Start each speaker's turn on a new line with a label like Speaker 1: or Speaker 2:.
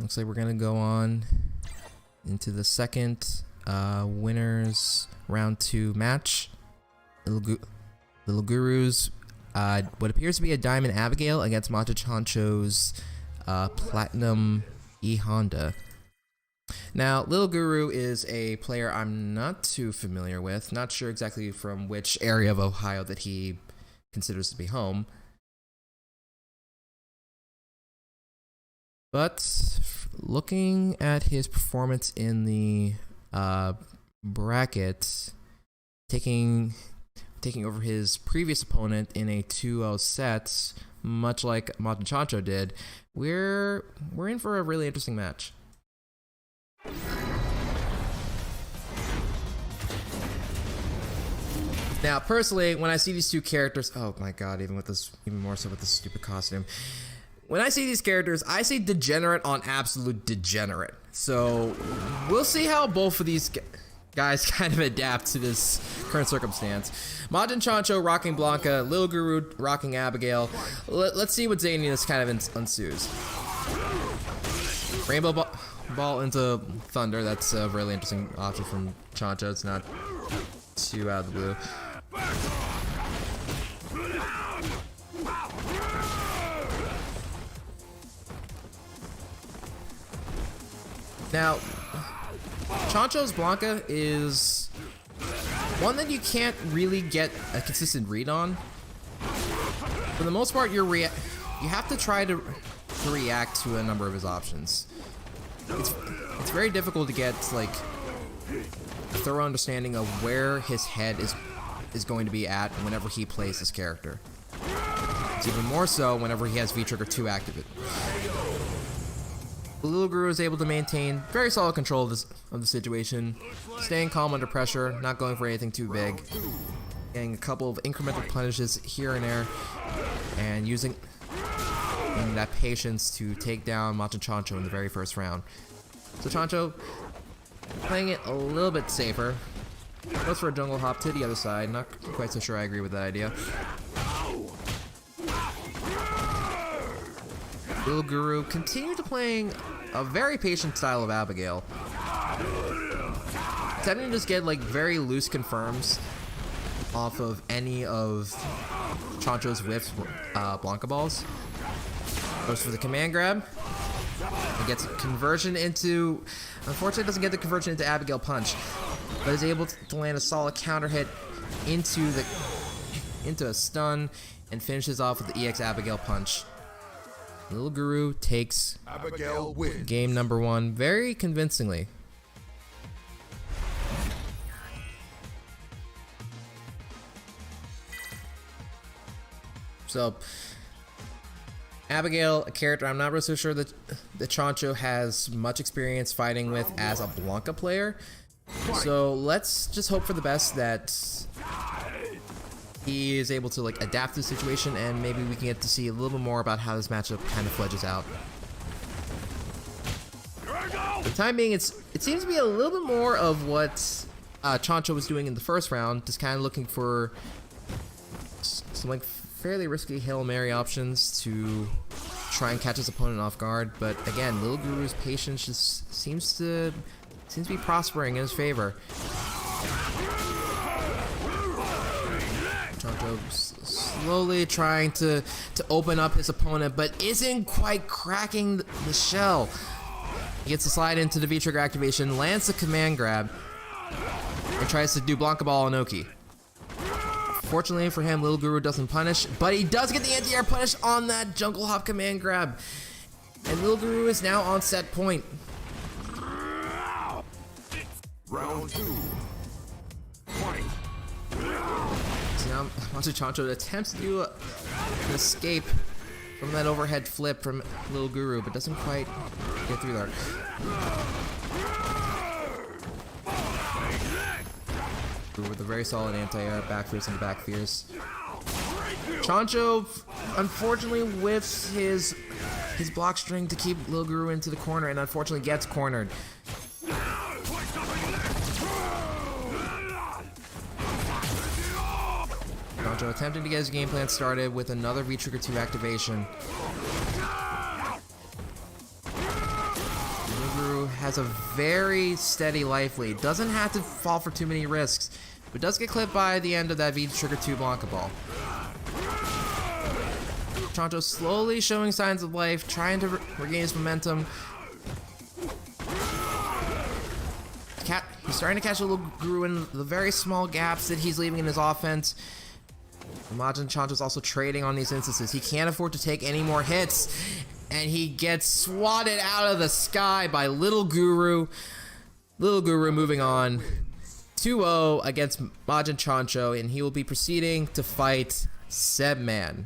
Speaker 1: looks like we're gonna go on into the second winners round 2 match. Little Guru's what appears to be a Diamond Abigail against Choncho's Platinum E Honda. Now, Little Guru is a player I'm not too familiar with. Not sure exactly from which area of Ohio that he considers to be home. But looking at his performance in the bracket, taking over his previous opponent in a 2-0 set, much like Choncho did, we're in for a really interesting match. Now, personally, when I see these two characters, oh my god, even more so with this stupid costume. When I see these characters, I see degenerate on absolute degenerate. So we'll see how both of these guys kind of adapt to this current circumstance. Majin Choncho rocking Blanka, Lil Guru rocking Abigail. Let's see what zaniness kind of ensues. Rainbow ball into Thunder. That's a really interesting option from Choncho. It's not too out of the blue. Now, Choncho's Blanka is one that you can't really get a consistent read on. For the most part, you have to try to react to a number of his options. It's very difficult to get like a thorough understanding of where his head is going to be at whenever he plays this character. It's even more so whenever he has V-Trigger 2 activated. The Little Guru is able to maintain very solid control of the situation, staying calm under pressure, not going for anything too big, getting a couple of incremental punishes here and there, and using that patience to take down Majin Choncho in the very first round. So Choncho playing it a little bit safer, goes for a jungle hop to the other side. Not quite so sure I agree with that idea. Little Guru continued to playing a very patient style of Abigail. Attempting to just get like very loose confirms off of any of Choncho's whiffs Blanka balls. Goes for the command grab. He gets a conversion into, unfortunately doesn't get the conversion into Abigail punch, but is able to land a solid counter hit into a stun and finishes off with the EX Abigail punch. Little Guru takes
Speaker 2: Abigail wins.
Speaker 1: Game number 1 very convincingly. So, Abigail, a character I'm not really so sure that Choncho has much experience fighting with as a Blanka player. So let's just hope for the best that he is able to like adapt to the situation, and maybe we can get to see a little bit more about how this matchup kind of fledges out. For the time being, it seems to be a little bit more of what Choncho was doing in the first round, just kind of looking for some like fairly risky Hail Mary options to try and catch his opponent off guard. But again, Little Guru's patience just seems to be prospering in his favor. Choncho slowly trying to open up his opponent, but isn't quite cracking the shell. He gets to slide into the V-Trigger activation, lands the command grab, and tries to do Blanka Ball Inoki. Fortunately for him, Little Guru doesn't punish, but he does get the anti-air punish on that jungle hop command grab. And Little Guru is now on set point.
Speaker 2: Round 2. Fight.
Speaker 1: So now Majin Choncho attempts to do an escape from that overhead flip from Little Guru, but doesn't quite get through there. With a very solid anti-air, back fierce and back fierce. Choncho unfortunately whiffs his block string to keep Little Guru into the corner, and unfortunately gets cornered. Choncho attempting to get his game plan started with another V-Trigger 2 activation. has a very steady life lead. Doesn't have to fall for too many risks, but does get clipped by the end of that V Trigger 2 Blanka ball. Choncho slowly showing signs of life, trying to regain his momentum. He's starting to catch a little Guru in the very small gaps that he's leaving in his offense. Majin Choncho's also trading on these instances. He can't afford to take any more hits, and he gets swatted out of the sky by Little Guru. Little Guru moving on 2-0 against Majin Choncho, and he will be proceeding to fight Sebman.